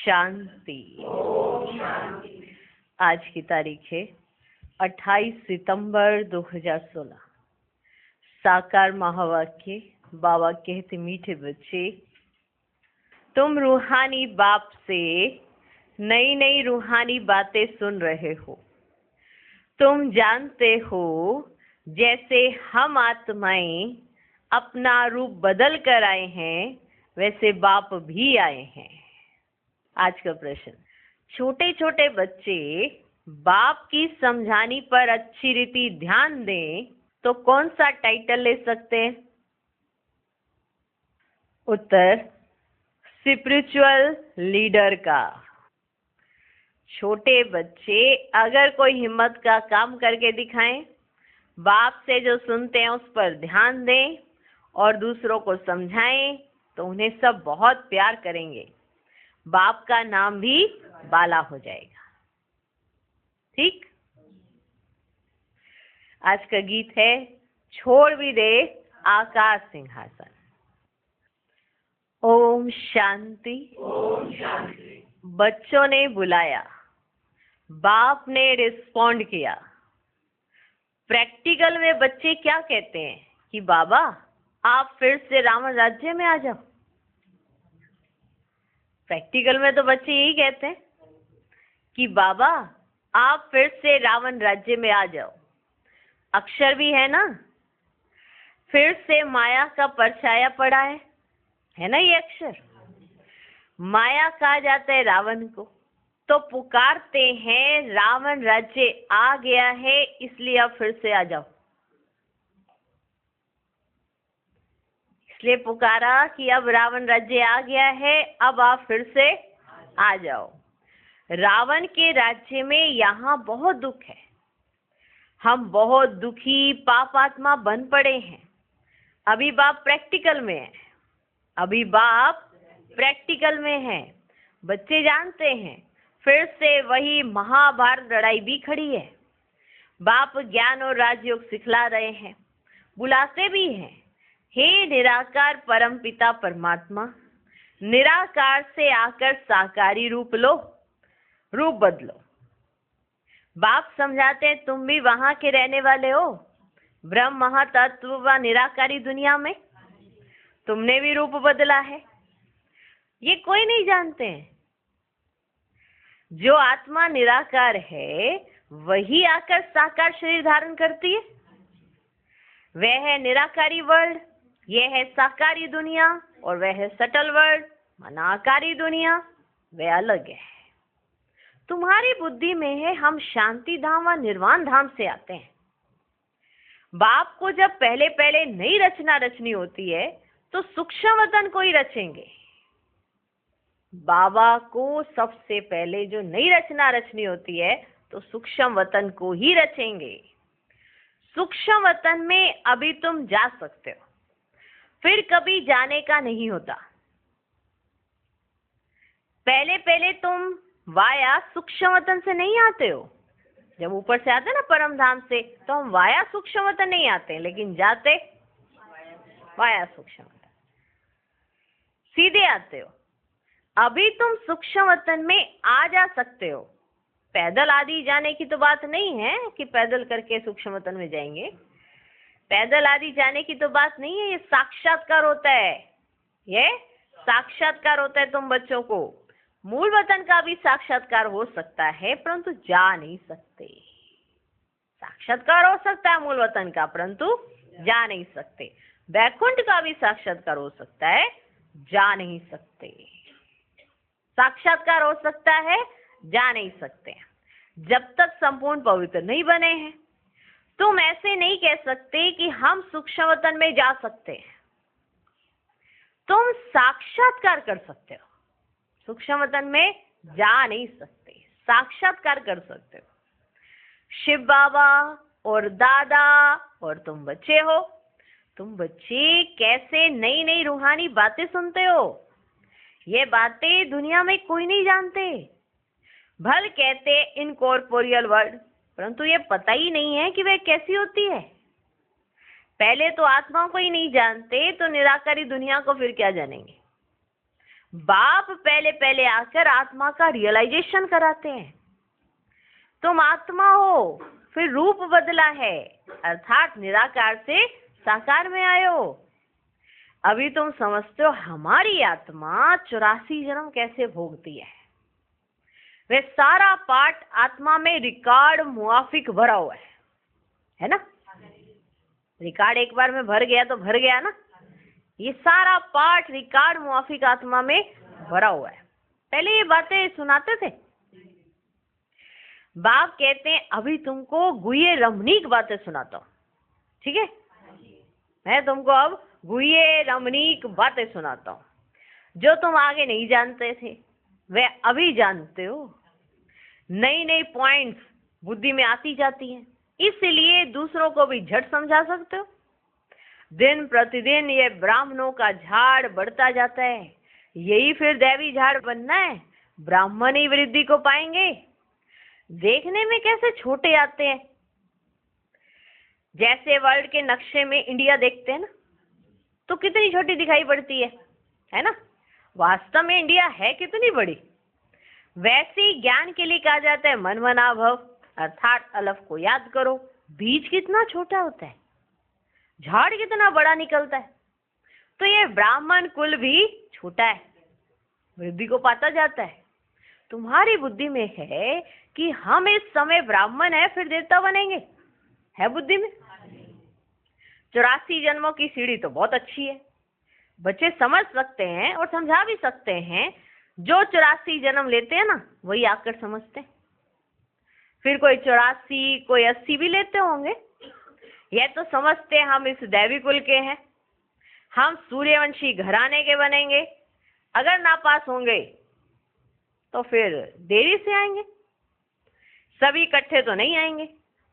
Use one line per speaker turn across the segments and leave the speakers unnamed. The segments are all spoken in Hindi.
शांति। आज की तारीख है 28 सितंबर 2016। साकार महावाक्य। बाबा कहते, मीठे बच्चे, तुम रूहानी बाप से नई नई रूहानी बातें सुन रहे हो। तुम जानते हो जैसे हम आत्माएं अपना रूप बदल कर आए हैं, वैसे बाप भी आए हैं। आज का प्रश्न, छोटे छोटे बच्चे बाप की समझानी पर अच्छी रीति ध्यान दें तो कौन सा टाइटल ले सकते हैं? उत्तर, स्पिरिचुअल लीडर का। छोटे बच्चे अगर कोई हिम्मत का काम करके दिखाएं, बाप से जो सुनते हैं उस पर ध्यान दें और दूसरों को समझाएं तो उन्हें सब बहुत प्यार करेंगे। बाप का नाम भी बाला हो जाएगा। ठीक। आज का गीत है छोड़ भी दे आकाश सिंहासन। ओम शांति।
ओम शांति।
बच्चों ने बुलाया, बाप ने रिस्पॉन्ड किया। प्रैक्टिकल में बच्चे क्या कहते हैं कि बाबा आप फिर से रावण राज्य में आ जाओ। प्रैक्टिकल में तो बच्चे यही कहते हैं कि बाबा आप फिर से रावण राज्य में आ जाओ। अक्षर भी है ना, फिर से माया का परछाया पड़ा है ना ये अक्षर। माया कहा जाता है रावण को, तो पुकारते हैं रावण राज्य आ गया है, इसलिए अब फिर से आ जाओ। इसलिए पुकारा कि अब रावण राज्य आ गया है, अब आप फिर से आ जाओ। रावण के राज्य में यहाँ बहुत दुख है। हम बहुत दुखी पापात्मा बन पड़े हैं। अभी बाप प्रैक्टिकल में है। अभी बाप प्रैक्टिकल में है। बच्चे जानते हैं फिर से वही महाभारत लड़ाई भी खड़ी है। बाप ज्ञान और राजयोग सिखला रहे हैं, बुलाते भी हैं, हे निराकार परम पिता परमात्मा, निराकार से आकर साकारी रूप लो, रूप बदलो। बाप समझाते हैं तुम भी वहां के रहने वाले हो, ब्रह्म महातत्व व निराकारी दुनिया में। तुमने भी रूप बदला है, ये कोई नहीं जानते हैं। जो आत्मा निराकार है वही आकर साकार शरीर धारण करती है। वह है निराकारी वर्ल्ड, यह है साकारी दुनिया, और वह है सटल वर्ल्ड मनाकारी दुनिया, वह अलग है। तुम्हारी बुद्धि में है हम शांति धाम व निर्वाण धाम से आते हैं। बाप को जब पहले पहले नई रचना रचनी होती है तो सूक्ष्म वतन को ही रचेंगे। बाबा को सबसे पहले जो नई रचना रचनी होती है तो सूक्ष्म वतन को ही रचेंगे। सूक्ष्म वतन में अभी तुम जा सकते हो, फिर कभी जाने का नहीं होता। पहले पहले तुम वाया सूक्ष्म वतन से नहीं आते हो। जब ऊपर से आते ना परम धाम से, तो हम वाया सूक्ष्म वतन नहीं आते, लेकिन जाते वाया सूक्ष्म वतन, सीधे आते हो। अभी तुम सूक्ष्म वतन में आ जा सकते हो। पैदल आदि जाने की तो बात नहीं है कि पैदल करके सूक्ष्म वतन में जाएंगे। पैदल आदि जाने की तो बात नहीं है, ये साक्षात्कार होता है। ये साक्षात्कार होता है तुम बच्चों को। मूल वतन का भी साक्षात्कार हो सकता है, परंतु जा नहीं सकते। साक्षात्कार हो सकता है मूल वतन का, परंतु जा नहीं सकते। वैकुंठ का भी साक्षात्कार हो सकता है, जा नहीं सकते। साक्षात्कार हो सकता है, जा नहीं सकते। जब तक संपूर्ण पवित्र नहीं बने हैं, तुम ऐसे नहीं कह सकते कि हम सूक्ष्म वतन में जा सकते हैं। तुम साक्षात्कार कर सकते हो, सूक्ष्म वतन में जा नहीं सकते, साक्षात्कार कर सकते हो। शिव बाबा और दादा और तुम बच्चे हो। तुम बच्चे कैसे नई नई रूहानी बातें सुनते हो। ये बातें दुनिया में कोई नहीं जानते। भल कहते इनकॉर्पोरियल वर्ल्ड, परंतु ये पता ही नहीं है कि वह कैसी होती है। पहले तो आत्मा को ही नहीं जानते तो निराकारी दुनिया को फिर क्या जानेंगे। बाप पहले पहले आकर आत्मा का रियलाइजेशन कराते हैं। तुम आत्मा हो, फिर रूप बदला है, अर्थात निराकार से साकार में आए हो। अभी तुम समझते हो हमारी आत्मा 84 जन्म कैसे भोगती है। वे सारा पाठ आत्मा में रिकॉर्ड मुआफिक भरा हुआ है ना। रिकॉर्ड एक बार में भर गया तो भर गया ना। ये सारा पाठ रिकॉर्ड मुआफिक आत्मा में भरा हुआ है। पहले ये बातें सुनाते थे। बाप कहते हैं अभी तुमको गुह्य रमणीक बातें सुनाता हूँ, ठीक है। मैं तुमको अब गुह्य रमणीक बातें सुनाता हूँ, जो तुम आगे नहीं जानते थे वे अभी जानते हो। नई नई पॉइंट्स बुद्धि में आती जाती हैं, इसलिए दूसरों को भी झट समझा सकते हो। दिन प्रतिदिन ये ब्राह्मणों का झाड़ बढ़ता जाता है। यही फिर दैवी झाड़ बनना है। ब्राह्मण ही वृद्धि को पाएंगे। देखने में कैसे छोटे आते हैं। जैसे वर्ल्ड के नक्शे में इंडिया देखते हैं ना, तो कितनी छोटी दिखाई पड़ती है ना। वास्तव में इंडिया है कितनी बड़ी। वैसे ही ज्ञान के लिए कहा जाता है मन मना भव, अर्थात अलफ को याद करो। बीज कितना छोटा होता है, झाड़ कितना बड़ा निकलता है। तो ये ब्राह्मण कुल भी छोटा है, वृद्धि को पाता जाता है। तुम्हारी बुद्धि में है कि हम इस समय ब्राह्मण है, फिर देवता बनेंगे, है बुद्धि में। 84 जन्मों की सीढ़ी तो बहुत अच्छी है। बच्चे समझ सकते हैं और समझा भी सकते हैं। जो 84 जन्म लेते हैं ना, वही आकर समझते हैं। फिर कोई 84 कोई 80 भी लेते होंगे। यह तो समझते हैं हम इस दैवी कुल के हैं, हम सूर्यवंशी घराने के बनेंगे। अगर नापास होंगे तो फिर देरी से आएंगे, सभी इकट्ठे तो नहीं आएंगे।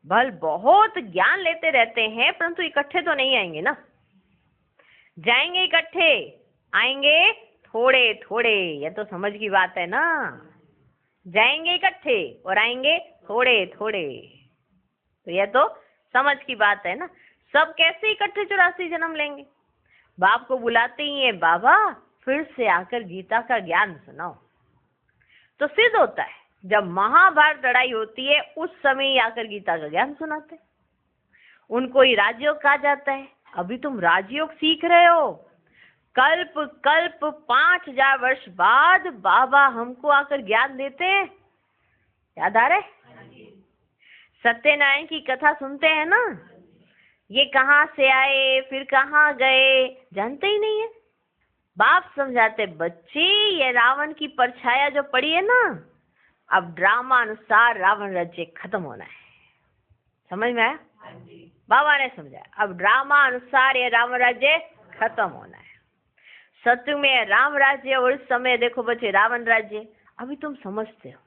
भल बहुत ज्ञान लेते रहते हैं, परंतु इकट्ठे तो नहीं आएंगे ना। जाएंगे इकट्ठे, आएंगे थोड़े थोड़े। यह तो समझ की बात है ना। जाएंगे इकट्ठे और आएंगे थोड़े थोड़े, तो यह तो समझ की बात है ना। सब कैसे इकट्ठे 84 जन्म लेंगे। बाप को बुलाते ही है, बाबा फिर से आकर गीता का ज्ञान सुनाओ। तो सिद्ध होता है जब महाभारत लड़ाई होती है, उस समय ही आकर गीता का ज्ञान सुनाते। उनको ही राजयोग कहा जाता है। अभी तुम राजयोग सीख रहे हो। कल्प कल्प 5000 वर्ष बाद बाबा हमको आकर ज्ञान देते हैं। याद आ रहा है? सत्यनारायण की कथा सुनते हैं ना। ये कहाँ से आए, फिर कहाँ गए, जानते ही नहीं है। बाप समझाते, बच्चे ये रावण की परछाया जो पड़ी है ना, अब ड्रामा अनुसार रावण राज्य खत्म होना है। समझ में आया? बाबा ने समझाया, अब ड्रामा अनुसार ये रावण राज्य खत्म होना है। सत्य में राम राज्य और इस समय देखो बच्चे रावण राज्य। अभी तुम समझते हो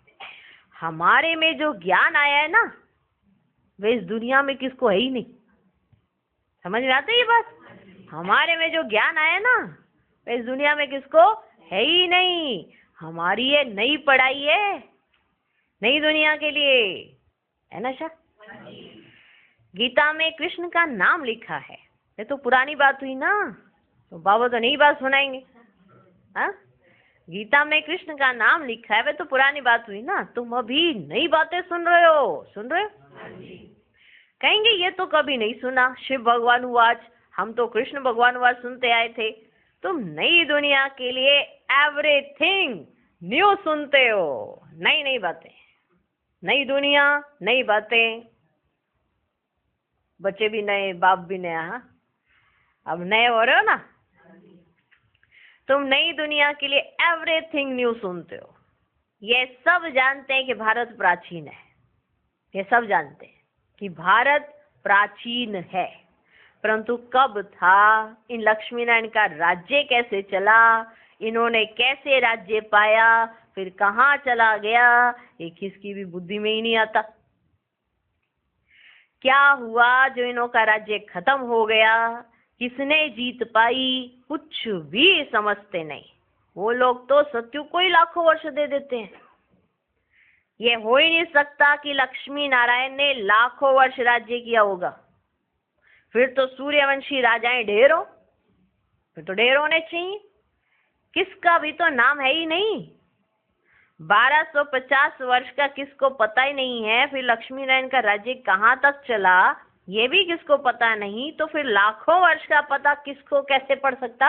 हमारे में जो ज्ञान आया है ना, वे इस दुनिया में किसको है ही नहीं। समझ में आती है ये बात? हमारे में जो ज्ञान आया ना, वे इस दुनिया में किसको है ही नहीं। हमारी ये नई पढ़ाई है, नई दुनिया के लिए, है ना शाह? गीता में कृष्ण का नाम लिखा है। ये तो पुरानी बात हुई ना, तो बाबा तो नई बात सुनाएंगे। हाँ, गीता में कृष्ण का नाम लिखा है, वे तो पुरानी बात हुई ना। तुम अभी नई बातें सुन रहे हो, सुन रहे हो। कहेंगे ये तो कभी नहीं सुना। शिव भगवान हुआज, हम तो कृष्ण भगवान हुआज सुनते आए थे। तुम नई दुनिया के लिए एवरीथिंग न्यू सुनते हो। नई नई बातें, नई दुनिया, नई बातें। बच्चे भी नए, बाप भी नया। हाँ, अब नए हो रहे हो ना। तुम नई दुनिया के लिए एवरीथिंग न्यू सुनते हो। ये सब जानते हैं कि भारत प्राचीन है। ये सब जानते हैं कि भारत प्राचीन है, परंतु कब था, इन लक्ष्मी नारायण का राज्य कैसे चला, इन्होंने कैसे राज्य पाया, फिर कहाँ चला गया, ये किसकी भी बुद्धि में ही नहीं आता। क्या हुआ जो इन्हों का राज्य खत्म हो गया, किसने जीत पाई, कुछ भी समझते नहीं। वो लोग तो सत्यु को ही लाखों वर्ष दे देते हैं। ये हो ही नहीं सकता कि लक्ष्मी नारायण ने लाखों वर्ष राज्य किया होगा। फिर तो सूर्यवंशी राजाएं ढेर हो, फिर तो ढेर होने चाहिए। किसका भी तो नाम है ही नहीं। 1250 वर्ष का किसको पता ही नहीं है। फिर लक्ष्मी नारायण का राज्य कहाँ तक चला ये भी किसको पता नहीं, तो फिर लाखों वर्ष का पता किसको कैसे पड़ सकता।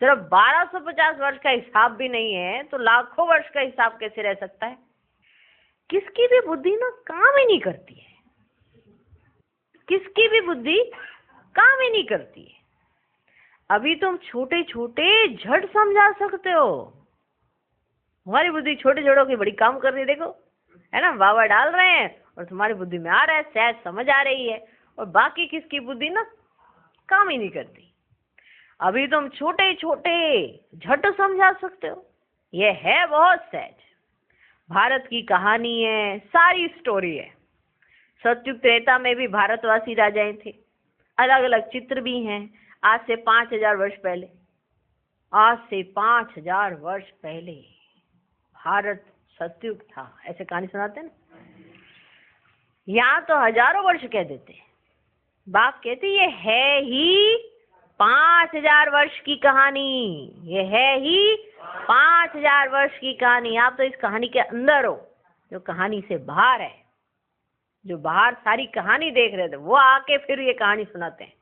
सिर्फ 1250 वर्ष का हिसाब भी नहीं है तो लाखों वर्ष का हिसाब कैसे रह सकता है। किसकी भी बुद्धि ना काम ही नहीं करती है, किसकी भी बुद्धि काम ही नहीं करती है। अभी तुम छोटे छोटे झट समझा सकते हो, हमारी बुद्धि छोटे छोटों की बड़ी काम कर रही है, देखो है ना, बाबा डाल रहे हैं और तुम्हारी बुद्धि में आ रहा है, सहज समझ आ रही है, और बाकी किसकी बुद्धि ना काम ही नहीं करती। अभी तुम छोटे छोटे झट समझा सकते हो, ये है बहुत सहज। भारत की कहानी है, सारी स्टोरी है। सतयुग त्रेता में भी भारतवासी राजाएं थे, अलग अलग चित्र भी हैं। आज से 5000 वर्ष पहले, आज से 5000 वर्ष पहले भारत सतयुग था, ऐसे कहानी सुनाते हैं ना। यहाँ तो हजारों वर्ष कह देते हैं, बाप कहते ये है ही 5000 वर्ष की कहानी, ये है ही 5000 वर्ष की कहानी। आप तो इस कहानी के अंदर हो, जो कहानी से बाहर है, जो बाहर सारी कहानी देख रहे थे, वो आके फिर ये कहानी सुनाते हैं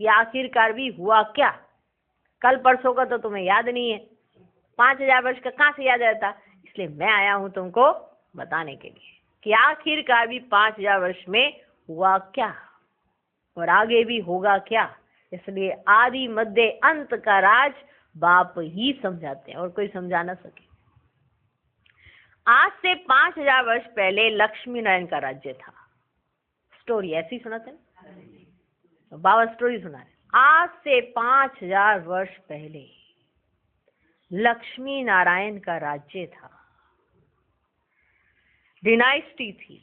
कि आखिरकार भी हुआ क्या। कल परसों का तो तुम्हें याद नहीं है, 5000 वर्ष का कहाँ से याद रहता। इसलिए मैं आया हूं तुमको बताने के लिए कि आखिरकार भी 5000 वर्ष में हुआ क्या और आगे भी होगा क्या। इसलिए आदि मध्य अंत का राज बाप ही समझाते हैं और कोई समझा ना सके। आज से 5000 वर्ष पहले लक्ष्मी नारायण का राज्य था। स्टोरी ऐसी सुनाते हैं, बाबा स्टोरी सुना रहे। आज से 5000 वर्ष पहले लक्ष्मी नारायण का राज्य था, डिनाइस्टी थी।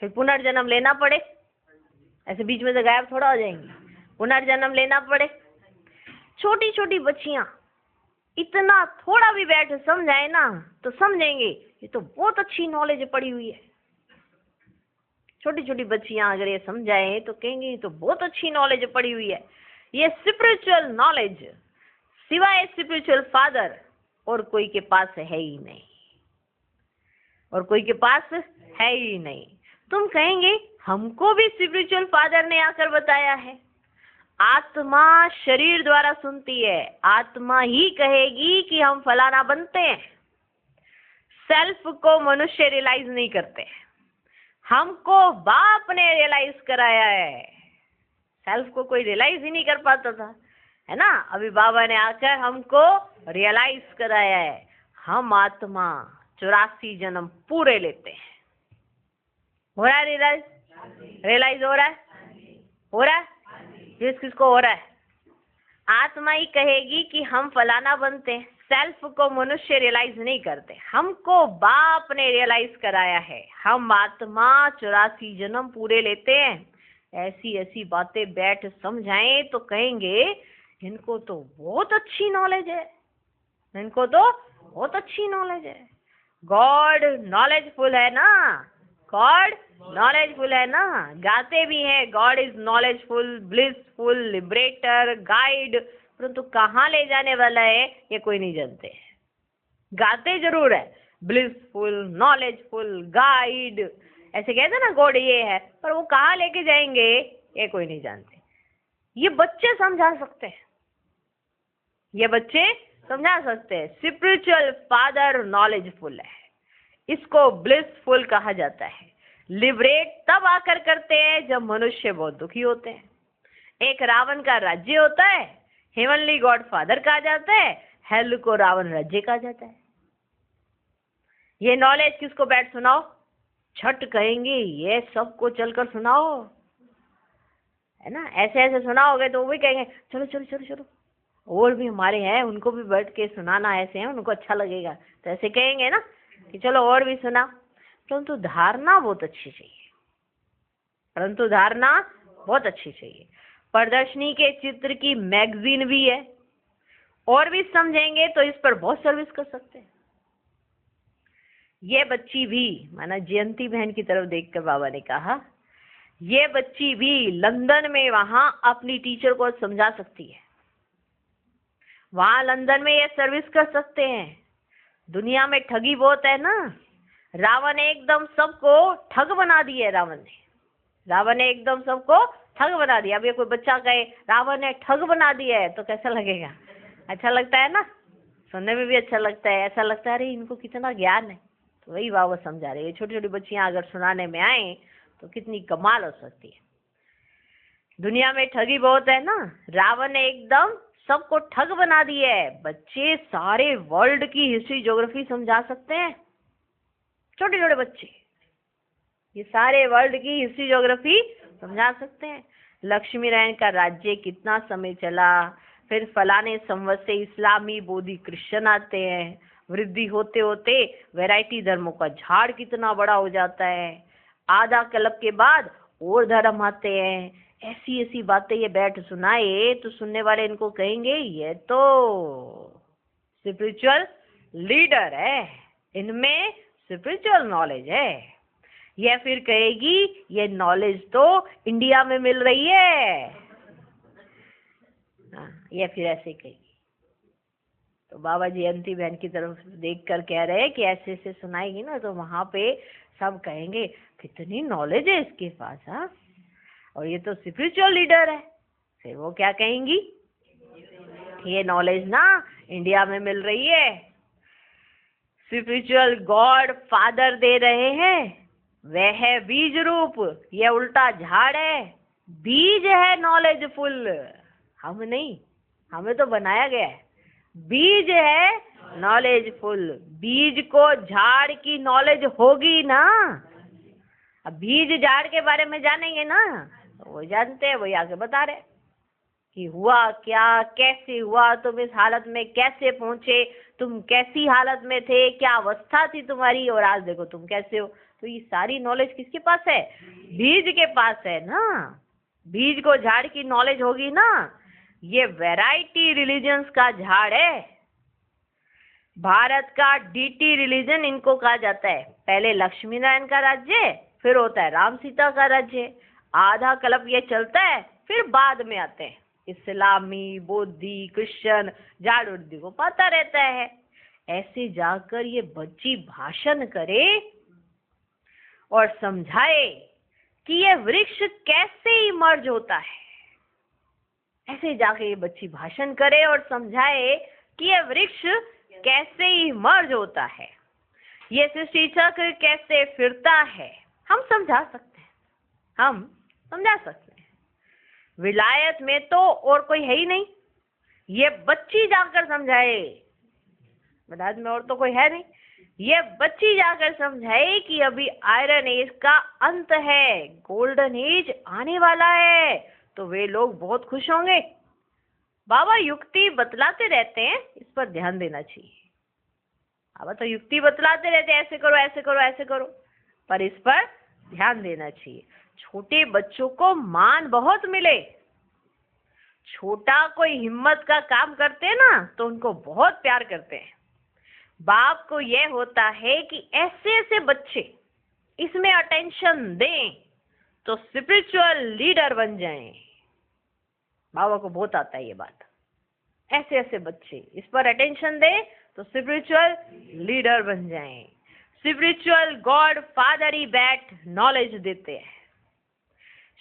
फिर पुनर्जन्म लेना पड़े, ऐसे बीच में से गायब थोड़ा हो जाएंगी, पुनर्जन्म लेना पड़े। छोटी छोटी बच्चियां इतना थोड़ा भी बैठ समझाए ना तो समझेंगे ये तो बहुत अच्छी नॉलेज पड़ी हुई है। छोटी छोटी बच्चियां अगर ये समझाए तो कहेंगे ये तो बहुत अच्छी नॉलेज पड़ी हुई है। ये स्पिरिचुअल नॉलेज सिवाय स्पिरिचुअल फादर और कोई के पास है ही नहीं, और कोई के पास है ही नहीं। तुम कहेंगे हमको भी स्पिरिचुअल फादर ने आकर बताया है। आत्मा शरीर द्वारा सुनती है, आत्मा ही कहेगी कि हम फलाना बनते हैं। सेल्फ को मनुष्य रियलाइज नहीं करते, हमको बाप ने रियलाइज कराया है। सेल्फ को कोई रियलाइज ही नहीं कर पाता था, है ना। अभी बाबा ने आकर हमको रियलाइज कराया है। हम आत्मा 84 जन्म पूरे लेते हैं। हो रहा है रियलाइज? रियलाइज हो रहा है? हो रहा है? जिस किसको हो रहा है? आत्मा ही कहेगी कि हम फलाना बनते हैं। सेल्फ को मनुष्य रियलाइज नहीं करते, हमको बाप ने रियलाइज कराया है। हम आत्मा 84 जन्म पूरे लेते हैं। ऐसी ऐसी बातें बैठ समझाएं तो कहेंगे इनको तो बहुत अच्छी नॉलेज है, इनको तो बहुत अच्छी नॉलेज है। गॉड नॉलेजफुल है ना, गॉड नॉलेजफुल है ना। गाते भी हैं God is knowledgeful, blissful, liberator, guide, परंतु कहाँ ले जाने वाला है ये कोई नहीं जानते। गाते जरूर है ब्लिसफुल, नॉलेजफुल, गाइड, ऐसे कहते हैं ना गॉड ये है, पर वो कहाँ लेके जाएंगे ये कोई नहीं जानते। ये बच्चे समझा सकते हैं, ये बच्चे समझा सकते हैं। स्पिरिचुअल फादर नॉलेजफुल है, इसको ब्लिसफुल कहा जाता है। लिबरेट तब आकर करते हैं जब मनुष्य बहुत दुखी होते हैं। एक रावण का राज्य होता है, हेवनली गॉड फादर कहा जाता है, हेल को रावण राज्य कहा जाता है। ये नॉलेज किसको बैठ सुनाओ? छठ कहेंगे ये सबको चलकर सुनाओ, है ना। ऐसे ऐसे सुनाओगे तो वो भी कहेंगे चलो चलो चलो चलो, और भी हमारे हैं उनको भी बैठ के सुनाना, ऐसे हैं उनको अच्छा लगेगा, तो ऐसे कहेंगे ना कि चलो और भी सुना। परंतु धारणा बहुत अच्छी चाहिए, परंतु धारणा बहुत अच्छी चाहिए। प्रदर्शनी के चित्र की मैगजीन भी है, और भी समझेंगे तो इस पर बहुत सर्विस कर सकते हैं। ये बच्ची भी, माना जयंती बहन की तरफ देखकर बाबा ने कहा, ये बच्ची भी लंदन में वहां अपनी टीचर को समझा सकती है। वहां लंदन में ये सर्विस कर सकते हैं। दुनिया में ठगी बहुत है ना। रावण ने एकदम सबको ठग बना दिया। रावण ने एकदम सबको ठग बना दिया। अब ये कोई बच्चा कहे रावण ने ठग बना दिया है तो कैसा लगेगा? अच्छा लगता है ना, सुनने में भी अच्छा लगता है। ऐसा लगता है अरे इनको कितना ज्ञान है। तो वही बाबा समझा रहे, ये छोटी छोटी बच्चियां अगर सुनाने में आए तो कितनी कमाल हो सकती है। दुनिया में ठगी बहुत है ना। रावण ने एकदम सबको ठग बना दिया है। बच्चे सारे वर्ल्ड की हिस्ट्री ज्योग्राफी समझा सकते हैं। छोटे छोटे बच्चे ये सारे वर्ल्ड की हिस्ट्री ज्योग्राफी समझा सकते हैं। लक्ष्मी नारायण का राज्य कितना समय चला, फिर फलाने संवत से इस्लामी, बोधी, क्रिश्चियन आते हैं। वृद्धि होते होते वैरायटी धर्मों का झाड़ कितना बड़ा हो जाता है। आधा कल्प के बाद और धर्म आते हैं। ऐसी ऐसी बातें ये बैठ सुनाए तो सुनने वाले इनको कहेंगे ये तो स्पिरिचुअल लीडर है, इनमें स्पिरिचुअल नॉलेज है। यह फिर कहेगी ये नॉलेज तो इंडिया में मिल रही है। यह फिर ऐसे कहेगी। तो बाबा जी अंती बहन की तरफ देख कर कह रहे हैं कि ऐसे ऐसे सुनाएगी ना तो वहां पे सब कहेंगे कितनी नॉलेज है इसके पास। हाँ, और ये तो स्पिरिचुअल लीडर है। फिर वो क्या कहेंगी, ये नॉलेज ना इंडिया में मिल रही है, स्पिरिचुअल गॉड फादर दे रहे हैं। वह है बीज रूप, यह उल्टा झाड़ है। बीज है नॉलेजफुल, हम नहीं, हमें तो बनाया गया है। बीज है नॉलेजफुल। बीज को झाड़ की नॉलेज होगी ना। अब बीज झाड़ के बारे में जानेंगे ना, तो वो जानते हैं, वही आगे बता रहे कि हुआ क्या, कैसे हुआ, तुम इस हालत में कैसे पहुंचे, तुम कैसी हालत में थे, क्या अवस्था थी तुम्हारी, और आज देखो तुम कैसे हो। तो ये सारी नॉलेज किसके पास है? बीज के पास है ना। बीज को झाड़ की नॉलेज होगी ना। ये वैरायटी रिलीजन्स का झाड़ है। भारत का डीटी रिलीजन इनको कहा जाता है। पहले लक्ष्मी नारायण का राज्य, फिर होता है राम सीता का राज्य। आधा कल्प ये चलता है, फिर बाद में आते हैं इस्लामी, बौद्धि, क्रिश्चियन, झाड़ उर्दी को पता रहता है। ऐसे जाकर ये बच्ची भाषण करे और समझाए कि ये वृक्ष कैसे इमर्ज होता है। ऐसे जाके ये बच्ची भाषण करे और समझाए कि ये वृक्ष कैसे इमर्ज होता है, ये सृष्टि चक्र कैसे फिरता है। हम समझा सकते हैं, हम समझा सकते हैं। विलायत में तो और कोई है ही नहीं, ये बच्ची जाकर समझाए। विलायत में और तो कोई है नहीं, ये बच्ची जाकर समझाए कि अभी आयरन एज का अंत है, गोल्डन एज आने वाला है। तो वे लोग बहुत खुश होंगे। बाबा युक्ति बतलाते रहते हैं, इस पर ध्यान देना चाहिए। बाबा तो युक्ति बतलाते रहते हैं, ऐसे करो ऐसे करो ऐसे करो, पर इस पर ध्यान देना चाहिए। छोटे बच्चों को मान बहुत मिले। छोटा कोई हिम्मत का काम करते हैं ना तो उनको बहुत प्यार करते हैं। बाप को यह होता है कि ऐसे ऐसे बच्चे इसमें अटेंशन दें तो स्पिरिचुअल लीडर बन जाएं। बाबा को बहुत आता है ये बात। ऐसे ऐसे बच्चे इस पर अटेंशन दें तो स्पिरिचुअल लीडर बन जाएं। स्पिरिचुअल गॉड फादर ही बैठ नॉलेज देते हैं।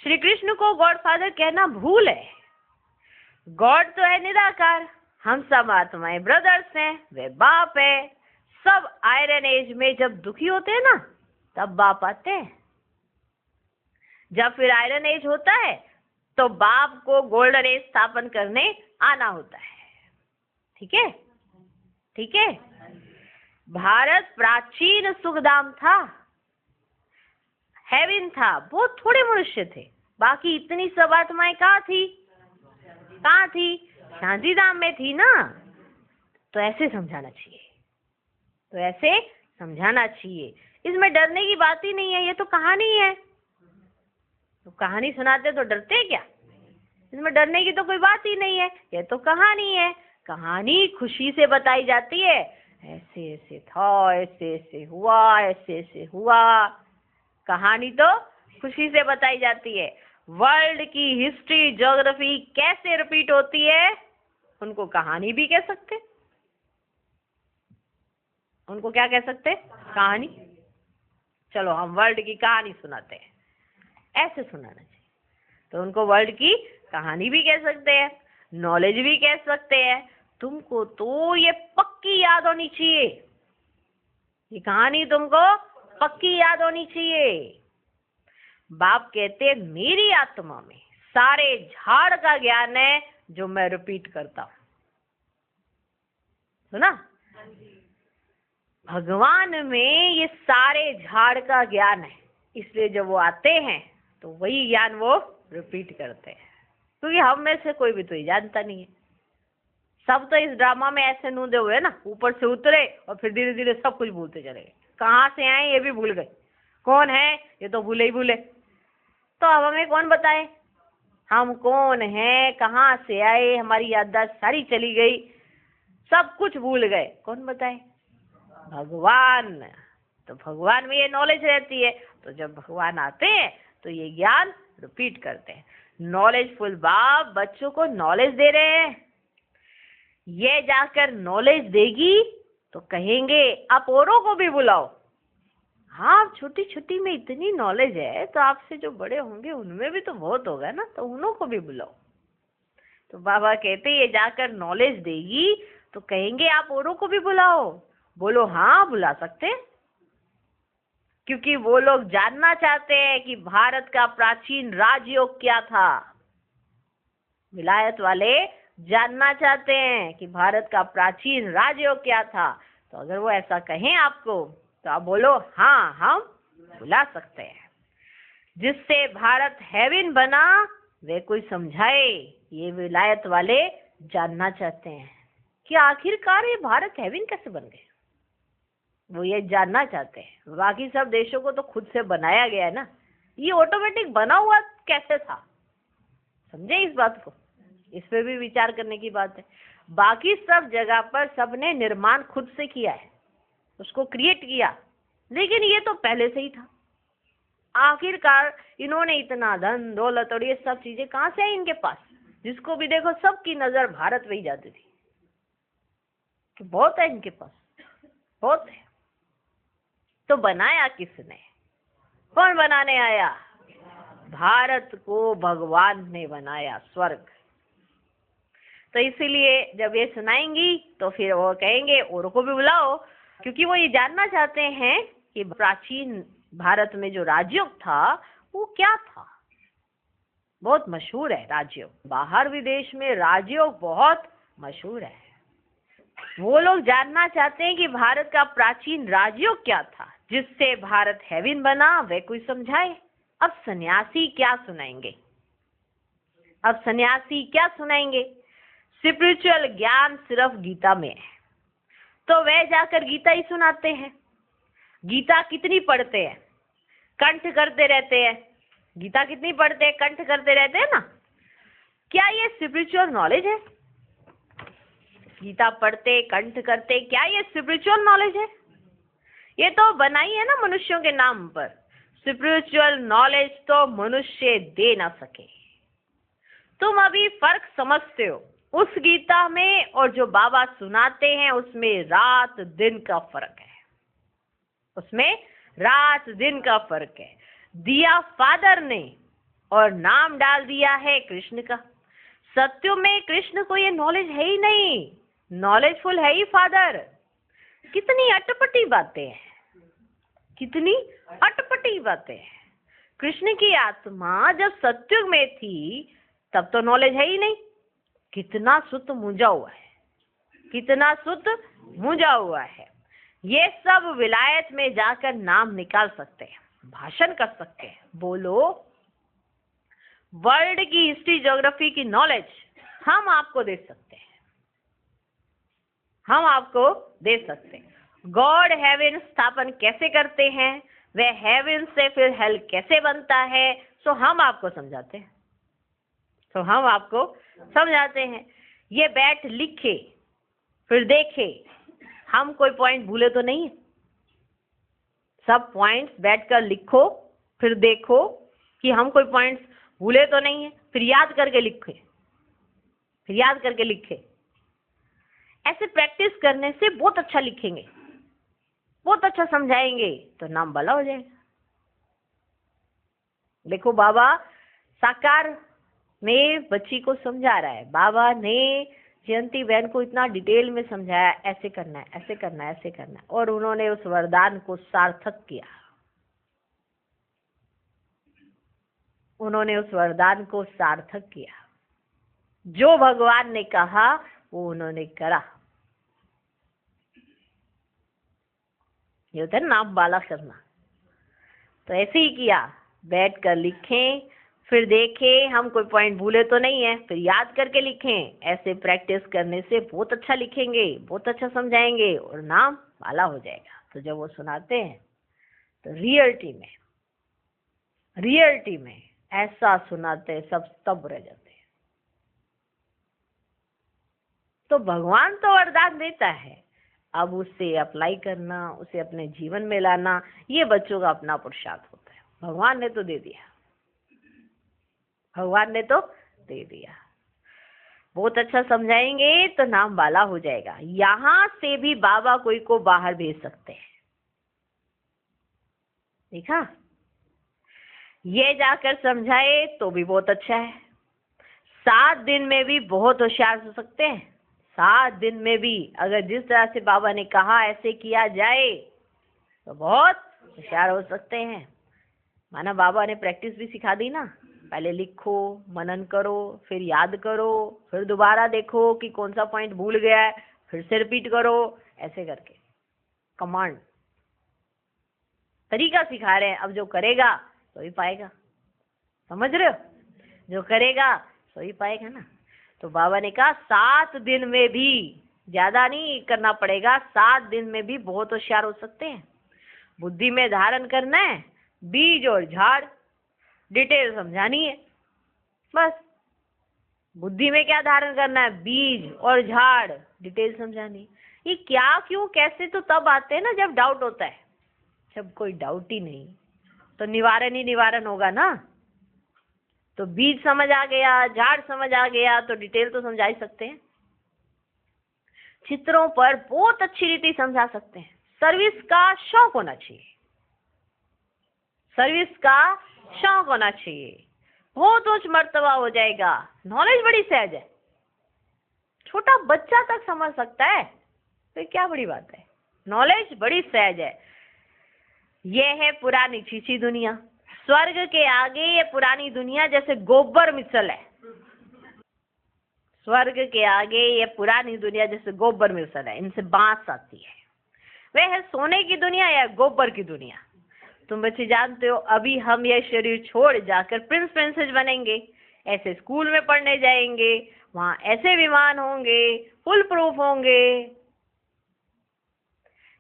श्री कृष्ण को गॉड फादर कहना भूल है। गॉड तो है निराकार, हम सब आत्माएं ब्रदर्स हैं, वे बाप है। सब आयरन एज में जब दुखी होते हैं ना तब बाप आते हैं। जब फिर आयरन एज होता है तो बाप को गोल्डन एज स्थापन करने आना होता है। ठीक है, ठीक है। भारत प्राचीन सुखधाम था, हेवन था, बहुत थोड़े मनुष्य थे। बाकी इतनी सब आत्माएं कहाँ थी? कहाँ थी? शांतिधाम में थी ना। तो ऐसे समझाना चाहिए, तो ऐसे समझाना चाहिए। इसमें डरने की बात ही नहीं है, ये तो कहानी है। तो कहानी सुनाते तो डरते हैं क्या? इसमें डरने की तो कोई बात ही नहीं है, ये तो कहानी है। कहानी खुशी से बताई जाती है, ऐसे ऐसे था, ऐसे ऐसे हुआ, ऐसे ऐसे हुआ। कहानी तो खुशी से बताई जाती है। वर्ल्ड की हिस्ट्री ज्योग्राफी कैसे रिपीट होती है? उनको कहानी भी कह सकते, उनको क्या कह सकते, कहानी। चलो हम वर्ल्ड की कहानी सुनाते हैं, ऐसे सुनाना चाहिए। तो उनको वर्ल्ड की कहानी भी कह सकते हैं, नॉलेज भी कह सकते हैं। तुमको तो ये पक्की याद होनी चाहिए, ये कहानी तुमको पक्की याद होनी चाहिए। बाप कहते मेरी आत्मा में सारे झाड़ का ज्ञान है जो मैं रिपीट करता हूं। सुना? भगवान में ये सारे झाड़ का ज्ञान है, इसलिए जब वो आते हैं तो वही ज्ञान वो रिपीट करते हैं, क्योंकि हम में से कोई भी तो ये जानता नहीं है। सब तो इस ड्रामा में ऐसे नूंदे हुए ना, ऊपर से उतरे और फिर धीरे धीरे सब कुछ भूलते चले गए। कहाँ से आए ये भी भूल गए, कौन है ये तो भूले ही भूले। तो अब हमें कौन बताए हम कौन हैं, कहाँ से आए, हमारी याददाश्त सारी चली गई, सब कुछ भूल गए, कौन बताए? भगवान। तो भगवान में ये नॉलेज रहती है, तो जब भगवान आते हैं तो ये ज्ञान रिपीट करते हैं। नॉलेजफुल बाप बच्चों को नॉलेज दे रहे हैं, ये जाकर नॉलेज देगी तो कहेंगे आप औरों को भी बुलाओ। हाँ, छोटी छोटी में इतनी नॉलेज है तो आपसे जो बड़े होंगे उनमें भी तो बहुत होगा ना, तो उन्हों को भी बुलाओ। तो बाबा कहते ये जाकर नॉलेज देगी तो कहेंगे आप औरों को भी बुलाओ। बोलो हाँ, बुला सकते, क्योंकि वो लोग जानना चाहते हैं कि भारत का प्राचीन राजयोग क्या था। विलायत वाले जानना चाहते हैं कि भारत का प्राचीन राजयोग क्या था। तो अगर वो ऐसा कहें आपको तो आप बोलो हाँ, हम बुला सकते हैं। जिससे भारत हेवन बना वे कोई समझाए, ये विलायत वाले जानना चाहते हैं कि आखिरकार ये भारत हेवन कैसे बन गए। वो ये जानना चाहते हैं। बाकी सब देशों को तो खुद से बनाया गया है ना, ये ऑटोमेटिक बना हुआ कैसे था? समझे इस बात को? इस पे भी विचार करने की बात है। बाकी सब जगह पर सबने निर्माण खुद से किया है, उसको क्रिएट किया, लेकिन ये तो पहले से ही था। आखिरकार इन्होंने इतना धन दौलत और ये सब चीजें कहाँ से आई इनके पास? जिसको भी देखो सबकी नजर भारत में ही जाती थी कि बहुत है इनके पास, बहुत है। तो बनाया किसने? कौन बनाने आया? भारत को भगवान ने बनाया, स्वर्ग। तो इसीलिए जब ये सुनाएंगी तो फिर वो कहेंगे औरों को भी बुलाओ, क्योंकि वो ये जानना चाहते हैं कि प्राचीन भारत में जो राजयोग था वो क्या था। बहुत मशहूर है राजयोग, बाहर विदेश में राजयोग बहुत मशहूर है। वो लोग जानना चाहते हैं कि भारत का प्राचीन राजयोग क्या था जिससे भारत हेवन बना, वे कोई समझाए। अब सन्यासी क्या सुनाएंगे? अब सन्यासी क्या सुनाएंगे? स्पिरिचुअल ज्ञान सिर्फ गीता में है, तो वे जाकर गीता ही सुनाते हैं। गीता कितनी पढ़ते हैं? कंठ करते रहते हैं। गीता कितनी पढ़ते हैं? कंठ करते रहते हैं ना। क्या ये स्पिरिचुअल नॉलेज है? गीता पढ़ते, कंठ करते, क्या ये स्पिरिचुअल नॉलेज है? ये तो बनाई है ना मनुष्यों के नाम पर। स्पिरिचुअल नॉलेज तो मनुष्य दे ना सके। तुम अभी फर्क समझते हो उस गीता में और जो बाबा सुनाते हैं उसमें रात दिन का फर्क है, उसमें रात दिन का फर्क है। दिया फादर ने और नाम डाल दिया है कृष्ण का। सत्य में कृष्ण को ये नॉलेज है ही नहीं, नॉलेजफुल है ही फादर। कितनी अटपटी बातें हैं, कितनी अटपटी बातें हैं। कृष्ण की आत्मा जब सत्युग में थी तब तो नॉलेज है ही नहीं। कितना सुत मुंजा हुआ है, कितना सुत मुंजा हुआ है। ये सब विलायत में जाकर नाम निकाल सकते हैं, भाषण कर सकते हैं। बोलो, वर्ल्ड की हिस्ट्री ज्योग्राफी की नॉलेज हम आपको दे सकते हैं, हम आपको दे सकते हैं। गॉड हेवन स्थापन कैसे करते हैं, वे हेवन से फिर हेल कैसे बनता है, सो हम आपको समझाते हैं, तो हम आपको समझाते हैं। ये बैठ लिखे फिर देखे, हम कोई पॉइंट भूले तो नहीं है। सब पॉइंट्स बैठकर लिखो फिर देखो कि हम कोई पॉइंट्स भूले तो नहीं है, फिर याद करके लिखे, फिर याद करके लिखे ऐसे प्रैक्टिस करने से बहुत अच्छा लिखेंगे, बहुत अच्छा समझाएंगे तो नाम भला हो जाएगा। देखो बाबा साकार में बच्ची को समझा रहा है, बाबा ने जयंती बहन को इतना डिटेल में समझाया, ऐसे करना है, ऐसे करना है, ऐसे करना है, और उन्होंने उस वरदान को सार्थक किया। उन्होंने उस वरदान को सार्थक किया, जो भगवान ने कहा वो उन्होंने करा। ये होता है नाम बाला करना। तो ऐसे ही किया, बैठ कर लिखें, फिर देखें हम कोई पॉइंट भूले तो नहीं है, फिर याद करके लिखें। ऐसे प्रैक्टिस करने से बहुत अच्छा लिखेंगे, बहुत अच्छा समझाएंगे और नाम बाला हो जाएगा। तो जब वो सुनाते हैं तो रियलिटी में ऐसा सुनाते हैं, सब स्तब्ध रह जाते हैं। तो भगवान तो वरदान देता है, अब उसे अप्लाई करना, उसे अपने जीवन में लाना, ये बच्चों का अपना पुरुषार्थ होता है। भगवान ने तो दे दिया, भगवान ने तो दे दिया। बहुत अच्छा समझाएंगे तो नाम बाला हो जाएगा। यहां से भी बाबा कोई को बाहर भेज सकते हैं, देखा? ये जाकर समझाए तो भी बहुत अच्छा है। 7 दिन में भी बहुत होशियार हो सकते हैं। 7 दिन में भी अगर जिस तरह से बाबा ने कहा ऐसे किया जाए तो बहुत होशियार हो सकते हैं। माना बाबा ने प्रैक्टिस भी सिखा दी ना, पहले लिखो, मनन करो, फिर याद करो, फिर दोबारा देखो कि कौन सा पॉइंट भूल गया है, फिर से रिपीट करो, ऐसे करके कमांड तरीका सिखा रहे हैं। अब जो करेगा तो ही पाएगा, समझ रहे हो? जो करेगा तो ही पाएगा ना। तो बाबा ने कहा 7 दिन में भी, ज्यादा नहीं करना पड़ेगा, 7 दिन में भी बहुत होशियार हो सकते हैं। बुद्धि में धारण करना है, बीज और झाड़ डिटेल समझानी है बस। बुद्धि में क्या धारण करना है? बीज और झाड़ डिटेल समझानी। ये क्या, क्यों, कैसे तो तब आते हैं ना जब डाउट होता है। जब कोई डाउट ही नहीं तो निवारण ही निवारण होगा ना। तो बीज समझ आ गया, झाड़ समझ आ गया तो डिटेल तो समझा ही सकते हैं। चित्रों पर बहुत अच्छी रीति समझा सकते हैं। सर्विस का शौक होना चाहिए, सर्विस का शौक होना चाहिए, बहुत उच्च मर्तबा हो जाएगा। नॉलेज बड़ी सहज है, छोटा बच्चा तक समझ सकता है, तो क्या बड़ी बात है। नॉलेज बड़ी सहज है। यह है पुरानी छीछी दुनिया। स्वर्ग के आगे ये पुरानी दुनिया जैसे गोबर मिसल है। स्वर्ग के आगे ये पुरानी दुनिया जैसे गोबर मिसल है, इनसे बांस आती है। वह है सोने की दुनिया या गोबर की दुनिया। तुम बच्चे जानते हो, अभी हम यह शरीर छोड़ जाकर प्रिंस प्रिंसेस बनेंगे, ऐसे स्कूल में पढ़ने जाएंगे, वहां ऐसे विमान होंगे, फुल प्रूफ होंगे।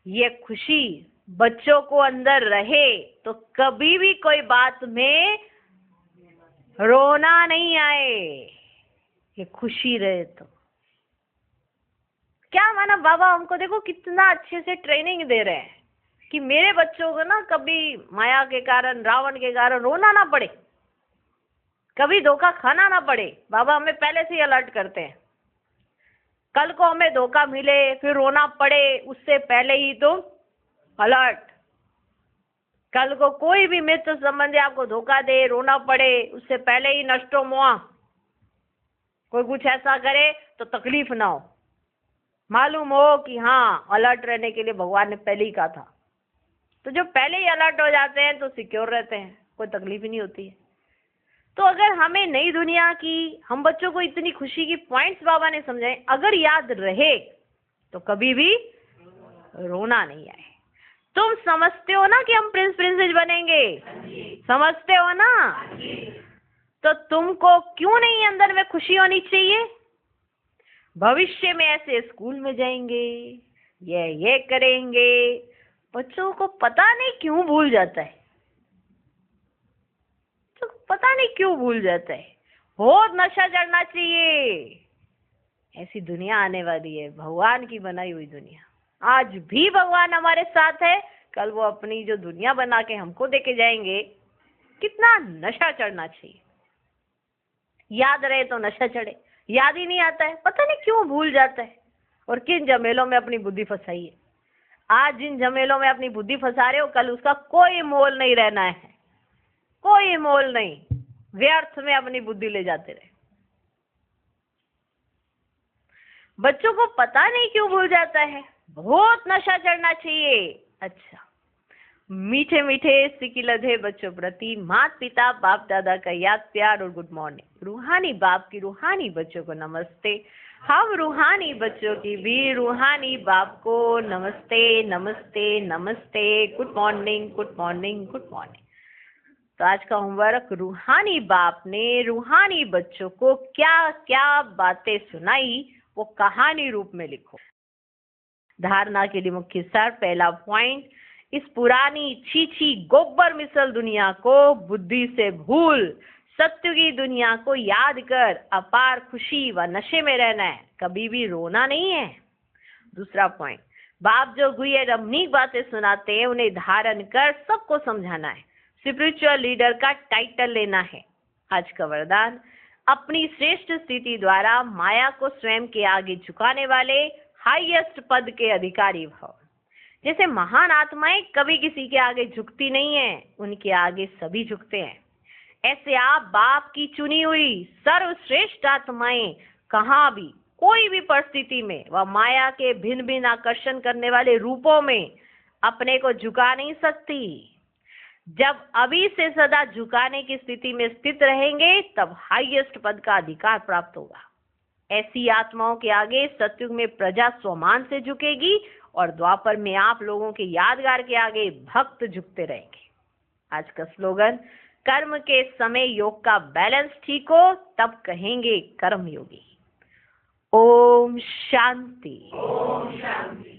ये खुशी बच्चों को अंदर रहे तो कभी भी कोई बात में रोना नहीं आए। ये खुशी रहे तो क्या माना, बाबा हमको देखो कितना अच्छे से ट्रेनिंग दे रहे हैं कि मेरे बच्चों को ना कभी माया के कारण, रावण के कारण रोना ना पड़े, कभी धोखा खाना ना पड़े। बाबा हमें पहले से ही अलर्ट करते हैं, कल को हमें धोखा मिले फिर रोना पड़े, उससे पहले ही तुम अलर्ट। कल को कोई भी मित्र संबंधी आपको धोखा दे, रोना पड़े, उससे पहले ही नष्टो मोआ। कोई कुछ ऐसा करे तो तकलीफ ना हो, मालूम हो कि हाँ अलर्ट रहने के लिए भगवान ने पहले ही कहा था। तो जो पहले ही अलर्ट हो जाते हैं तो सिक्योर रहते हैं, कोई तकलीफ ही नहीं होती है। तो अगर हमें नई दुनिया की, हम बच्चों को इतनी खुशी की पॉइंट्स बाबा ने समझाए, अगर याद रहे तो कभी भी रोना नहीं आए। तुम समझते हो ना कि हम प्रिंस प्रिंसेस बनेंगे, समझते हो ना? तो तुमको क्यों नहीं अंदर में खुशी होनी चाहिए? भविष्य में ऐसे स्कूल में जाएंगे, ये करेंगे। बच्चों को पता नहीं क्यों भूल जाता है, तो पता नहीं क्यों भूल जाता है। बहुत नशा चढ़ना चाहिए। ऐसी दुनिया आने वाली है, भगवान की बनाई हुई दुनिया। आज भी भगवान हमारे साथ है, कल वो अपनी जो दुनिया बना के हमको देके जाएंगे। कितना नशा चढ़ना चाहिए। याद रहे तो नशा चढ़े, याद ही नहीं आता है, पता नहीं क्यों भूल जाता है। और किन झमेलों में अपनी बुद्धि फंसाई है। आज जिन झमेलों में अपनी बुद्धि फंसा रहे हो, कल उसका कोई मोल नहीं रहना है, कोई मोल नहीं। व्यर्थ में अपनी बुद्धि ले जाते रहे। बच्चों को पता नहीं क्यों भूल जाता है, बहुत नशा चढ़ना चाहिए। अच्छा, मीठे मीठे सिकिलधे बच्चों प्रति माता पिता बाप दादा का याद प्यार और गुड मॉर्निंग। रूहानी बाप की रूहानी बच्चों को नमस्ते। हम रूहानी बच्चों की भी रूहानी बाप को नमस्ते नमस्ते नमस्ते। Good morning good morning good morning. तो आज का होमवर्क, रूहानी बाप ने रूहानी बच्चों को क्या क्या बातें सुनाई वो कहानी रूप में लिखो। धारणा के लिए मुख्य सार, पहला पॉइंट, इस पुरानी छीछी गोबर मिसल दुनिया को बुद्धि से भूल सत्य की दुनिया को याद कर अपार खुशी व नशे में रहना है, कभी भी रोना नहीं है। दूसरा पॉइंट, बाप जो गुह्य रमणीक बातें सुनाते हैं उन्हें धारण कर सबको समझाना है, स्पिरिचुअल लीडर का टाइटल लेना है। आज का वरदान, अपनी श्रेष्ठ स्थिति द्वारा माया को स्वयं के आगे झुकाने वाले हाईएस्ट पद के अधिकारी भव। जैसे महान आत्माएं कभी किसी के आगे झुकती नहीं है, उनके आगे सभी झुकते हैं, ऐसे आप बाप की चुनी हुई सर्वश्रेष्ठ आत्माएं कहाँ भी कोई भी परिस्थिति में व माया के भिन्न भिन्न आकर्षण करने वाले रूपों में अपने को झुका नहीं सकती। जब अभी से सदा झुकाने की स्थिति में स्थित रहेंगे तब हाईएस्ट पद का अधिकार प्राप्त होगा। ऐसी आत्माओं के आगे सतयुग में प्रजा स्वमान से झुकेगी और द्वापर में आप लोगों के यादगार के आगे भक्त झुकते रहेंगे। आज का स्लोगन, कर्म के समय योग का बैलेंस ठीक हो तब कहेंगे कर्म योगी। ओम शांति।
ओम शांति।